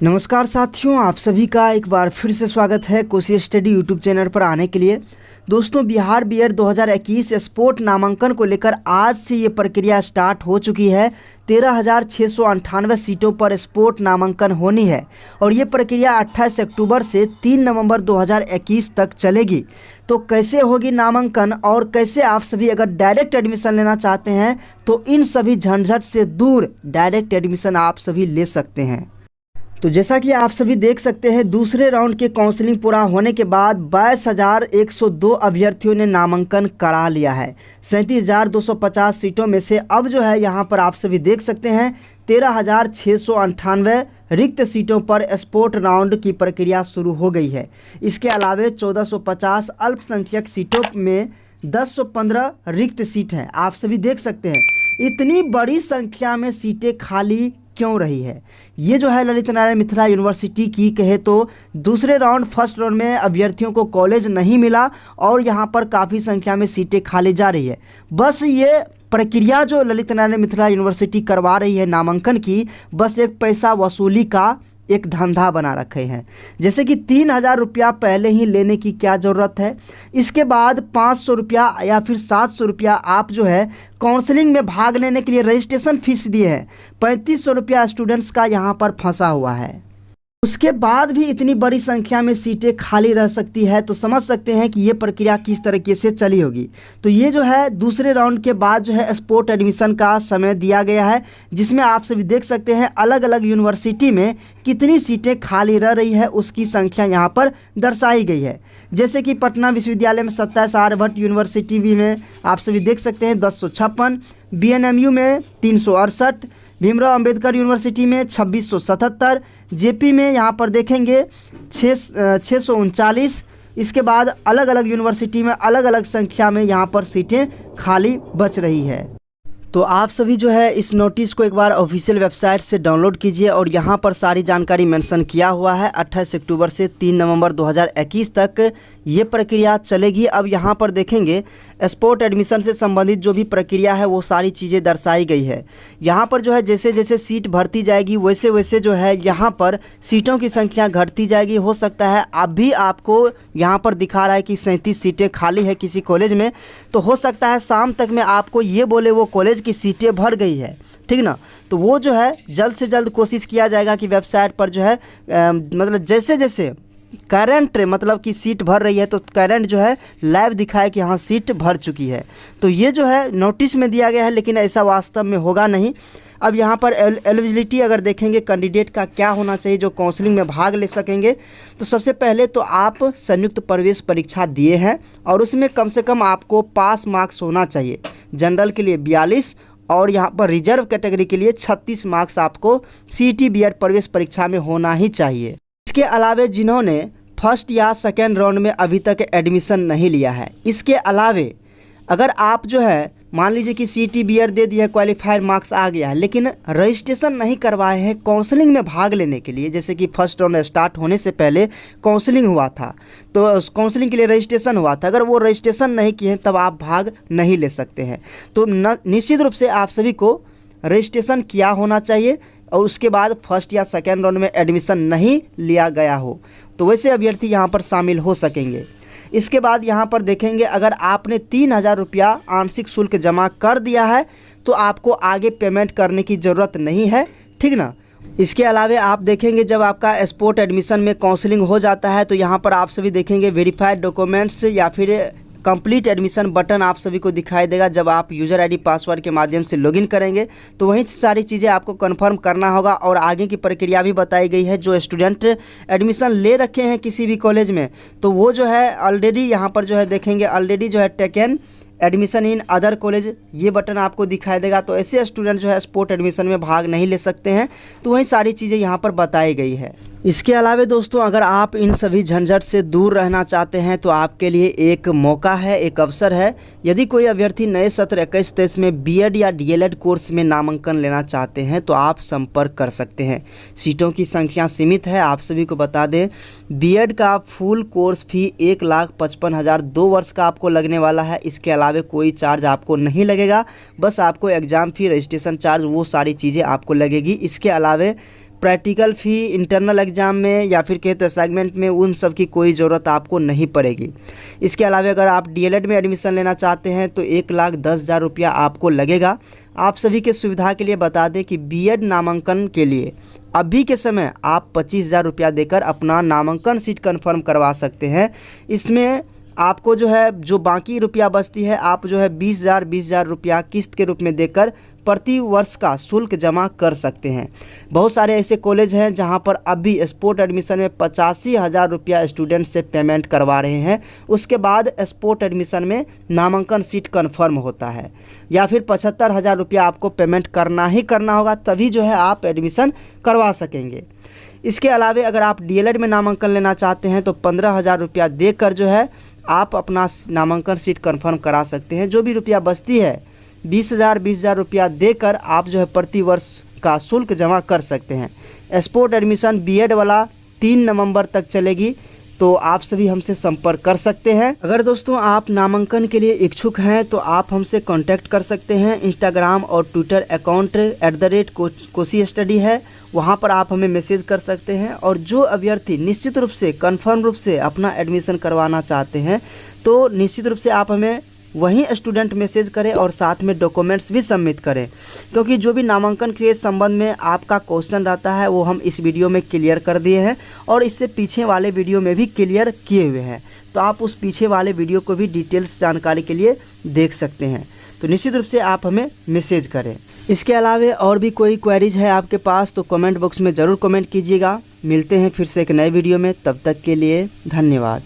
नमस्कार साथियों, आप सभी का एक बार फिर से स्वागत है कोसी स्टडी यूट्यूब चैनल पर आने के लिए। दोस्तों, बिहार बीएड 2021 स्पोर्ट नामांकन को लेकर आज से ये प्रक्रिया स्टार्ट हो चुकी है। 13,698 सीटों पर स्पोर्ट नामांकन होनी है और ये प्रक्रिया 28 अक्टूबर से 3 नवंबर 2021 तक चलेगी। तो कैसे होगी नामांकन और कैसे आप सभी अगर डायरेक्ट एडमिशन लेना चाहते हैं तो इन सभी झंझट से दूर डायरेक्ट एडमिशन आप सभी ले सकते हैं। तो जैसा कि आप सभी देख सकते हैं, दूसरे राउंड के काउंसलिंग पूरा होने के बाद 22,102 अभ्यर्थियों ने नामांकन करा लिया है। 37,250 सीटों में से अब जो है यहाँ पर आप सभी देख सकते हैं 13,698 रिक्त सीटों पर स्पोर्ट राउंड की प्रक्रिया शुरू हो गई है। इसके अलावा 1,450 अल्पसंख्यक सीटों में 1015 रिक्त सीट हैं। आप सभी देख सकते हैं इतनी बड़ी संख्या में सीटें खाली क्यों रही है। ये जो है ललित नारायण मिथिला यूनिवर्सिटी की कहे तो दूसरे राउंड फर्स्ट राउंड में अभ्यर्थियों को कॉलेज नहीं मिला और यहाँ पर काफ़ी संख्या में सीटें खाली जा रही है। बस ये प्रक्रिया जो ललित नारायण मिथिला यूनिवर्सिटी करवा रही है नामांकन की, बस एक पैसा वसूली का एक धंधा बना रखे हैं। जैसे कि 3,000 रुपया पहले ही लेने की क्या ज़रूरत है, इसके बाद 500 रुपया या फिर 700 रुपया आप जो है काउंसलिंग में भाग लेने के लिए रजिस्ट्रेशन फीस दिए हैं। 3500 रुपया स्टूडेंट्स का यहाँ पर फंसा हुआ है। उसके बाद भी इतनी बड़ी संख्या में सीटें खाली रह सकती है, तो समझ सकते हैं कि ये प्रक्रिया किस तरीके से चली होगी। तो ये जो है दूसरे राउंड के बाद जो है स्पोर्ट एडमिशन का समय दिया गया है, जिसमें आप सभी देख सकते हैं अलग अलग यूनिवर्सिटी में कितनी सीटें खाली रह रही है उसकी संख्या यहाँ पर दर्शाई गई है। जैसे कि पटना विश्वविद्यालय में 27, आर्यभट्ट यूनिवर्सिटी भी में आप सभी देख सकते हैं 1056, बीएनएमयू में 368, भीमराव अंबेडकर यूनिवर्सिटी में 2677, जेपी में यहाँ पर देखेंगे 639। इसके बाद अलग अलग यूनिवर्सिटी में अलग अलग संख्या में यहाँ पर सीटें खाली बच रही है। तो आप सभी जो है इस नोटिस को एक बार ऑफिशियल वेबसाइट से डाउनलोड कीजिए और यहाँ पर सारी जानकारी मेंशन किया हुआ है। 28 अक्टूबर से 3 नवंबर 2021 तक ये प्रक्रिया चलेगी। अब यहाँ पर देखेंगे स्पोर्ट एडमिशन से संबंधित जो भी प्रक्रिया है वो सारी चीज़ें दर्शाई गई है। यहाँ पर जो है जैसे जैसे सीट भरती जाएगी वैसे वैसे जो है यहाँ पर सीटों की संख्या घटती जाएगी। हो सकता है अभी आपको यहाँ पर दिखा रहा है कि 37 सीटें खाली है किसी कॉलेज में, तो हो सकता है शाम तक में आपको ये बोले वो कॉलेज की सीटें भर गई है, ठीक ना। तो वो जो है जल्द से जल्द कोशिश किया जाएगा कि वेबसाइट पर जो है मतलब जैसे जैसे करंट मतलब कि सीट भर रही है तो करंट जो है लाइव दिखाए कि हाँ सीट भर चुकी है। तो ये जो है नोटिस में दिया गया है, लेकिन ऐसा वास्तव में होगा नहीं। अब यहाँ पर एलिजिबिलिटी अगर देखेंगे कैंडिडेट का क्या होना चाहिए जो काउंसलिंग में भाग ले सकेंगे, तो सबसे पहले तो आप संयुक्त प्रवेश परीक्षा दिए हैं और उसमें कम से कम आपको पास मार्क्स होना चाहिए। जनरल के लिए 42 और यहाँ पर रिजर्व कैटेगरी के लिए 36 मार्क्स आपको सीईटी बीएड प्रवेश परीक्षा में होना ही चाहिए। इसके अलावे जिन्होंने फर्स्ट या सेकेंड राउंड में अभी तक एडमिशन नहीं लिया है, इसके अलावे अगर आप जो है मान लीजिए कि सीईटी बीएड दे दिए, क्वालिफाइड मार्क्स आ गया है, लेकिन रजिस्ट्रेशन नहीं करवाए हैं काउंसलिंग में भाग लेने के लिए, जैसे कि फर्स्ट राउंड स्टार्ट होने से पहले काउंसलिंग हुआ था तो उस काउंसलिंग के लिए रजिस्ट्रेशन हुआ था, अगर वो रजिस्ट्रेशन नहीं किए हैं तब आप भाग नहीं ले सकते हैं। तो निश्चित रूप से आप सभी को रजिस्ट्रेशन किया होना चाहिए और उसके बाद फर्स्ट या सेकेंड राउंड में एडमिशन नहीं लिया गया हो, तो वैसे अभ्यर्थी यहाँ पर शामिल हो सकेंगे। इसके बाद यहाँ पर देखेंगे अगर आपने 3,000 रुपया आंशिक शुल्क जमा कर दिया है तो आपको आगे पेमेंट करने की ज़रूरत नहीं है, ठीक ना। इसके अलावा आप देखेंगे जब आपका स्पोर्ट एडमिशन में काउंसलिंग हो जाता है तो यहाँ पर आप सभी देखेंगे वेरीफाइड डॉक्यूमेंट्स या फिर कंप्लीट एडमिशन बटन आप सभी को दिखाई देगा। जब आप यूज़र आईडी पासवर्ड के माध्यम से लॉगिन करेंगे तो वहीं सारी चीज़ें आपको कंफर्म करना होगा और आगे की प्रक्रिया भी बताई गई है। जो स्टूडेंट एडमिशन ले रखे हैं किसी भी कॉलेज में तो वो जो है ऑलरेडी यहाँ पर जो है देखेंगे ऑलरेडी जो है taken admission in other college ये बटन आपको दिखाई देगा। तो ऐसे स्टूडेंट जो है स्पोर्ट एडमिशन में भाग नहीं ले सकते हैं, तो वहीं सारी चीज़ें यहाँ पर बताई गई है। इसके अलावा दोस्तों अगर आप इन सभी झंझट से दूर रहना चाहते हैं तो आपके लिए एक मौका है, एक अवसर है। यदि कोई अभ्यर्थी नए सत्र 21-23 में बीएड या डीएलएड कोर्स में नामांकन लेना चाहते हैं तो आप संपर्क कर सकते हैं। सीटों की संख्या सीमित है। आप सभी को बता दें बीएड का फुल कोर्स फी 1,55,000 2 वर्ष का आपको लगने वाला है। इसके अलावा कोई चार्ज आपको नहीं लगेगा, बस आपको एग्ज़ाम फी, रजिस्ट्रेशन चार्ज वो सारी चीज़ें आपको लगेगी। इसके अलावा प्रैक्टिकल फ़ी इंटरनल एग्ज़ाम में या फिर कहे तो असाइनमेंट में उन सब की कोई ज़रूरत आपको नहीं पड़ेगी। इसके अलावा अगर आप डीएलएड में एडमिशन लेना चाहते हैं तो 1,10,000 रुपया आपको लगेगा। आप सभी के सुविधा के लिए बता दें कि बीएड नामांकन के लिए अभी के समय आप 25,000 रुपया देकर अपना नामांकन सीट कन्फर्म करवा सकते हैं। इसमें आपको जो बाकी रुपया बचती है आप 20,000 रुपया किस्त के रूप में देकर प्रति वर्ष का शुल्क जमा कर सकते हैं। बहुत सारे ऐसे कॉलेज हैं जहां पर अभी स्पोर्ट एडमिशन में 85,000 रुपया स्टूडेंट से पेमेंट करवा रहे हैं। उसके बाद स्पोर्ट एडमिशन में नामांकन सीट कन्फर्म होता है, या फिर 75,000 रुपया आपको पेमेंट करना ही करना होगा, तभी आप एडमिशन करवा सकेंगे। इसके अलावा अगर आप डीएलएड में नामांकन लेना चाहते हैं तो 15,000 रुपया देकर आप अपना नामांकन सीट कन्फर्म करा सकते हैं। जो भी रुपया बचती है 20,000 रुपया देकर आप प्रति वर्ष का शुल्क जमा कर सकते हैं। स्पोर्ट एडमिशन बीएड वाला 3 नवंबर तक चलेगी, तो आप सभी हमसे संपर्क कर सकते हैं। अगर दोस्तों आप नामांकन के लिए इच्छुक हैं तो आप हमसे कांटेक्ट कर सकते हैं। इंस्टाग्राम और ट्विटर अकाउंट @कोसी स्टडी है, वहां पर आप हमें मैसेज कर सकते हैं। और जो अभ्यर्थी निश्चित रूप से कन्फर्म रूप से अपना एडमिशन करवाना चाहते हैं तो निश्चित रूप से आप हमें वहीं स्टूडेंट मैसेज करें और साथ में डॉक्यूमेंट्स भी सबमिट करें, क्योंकि जो भी नामांकन के संबंध में आपका क्वेश्चन रहता है वो हम इस वीडियो में क्लियर कर दिए हैं और इससे पीछे वाले वीडियो में भी क्लियर किए हुए हैं। तो आप उस पीछे वाले वीडियो को भी डिटेल्स जानकारी के लिए देख सकते हैं। तो निश्चित रूप से आप हमें मैसेज करें। इसके अलावा और भी कोई क्वेरीज है आपके पास तो कमेंट बॉक्स में ज़रूर कमेंट कीजिएगा। मिलते हैं फिर से एक नए वीडियो में, तब तक के लिए धन्यवाद।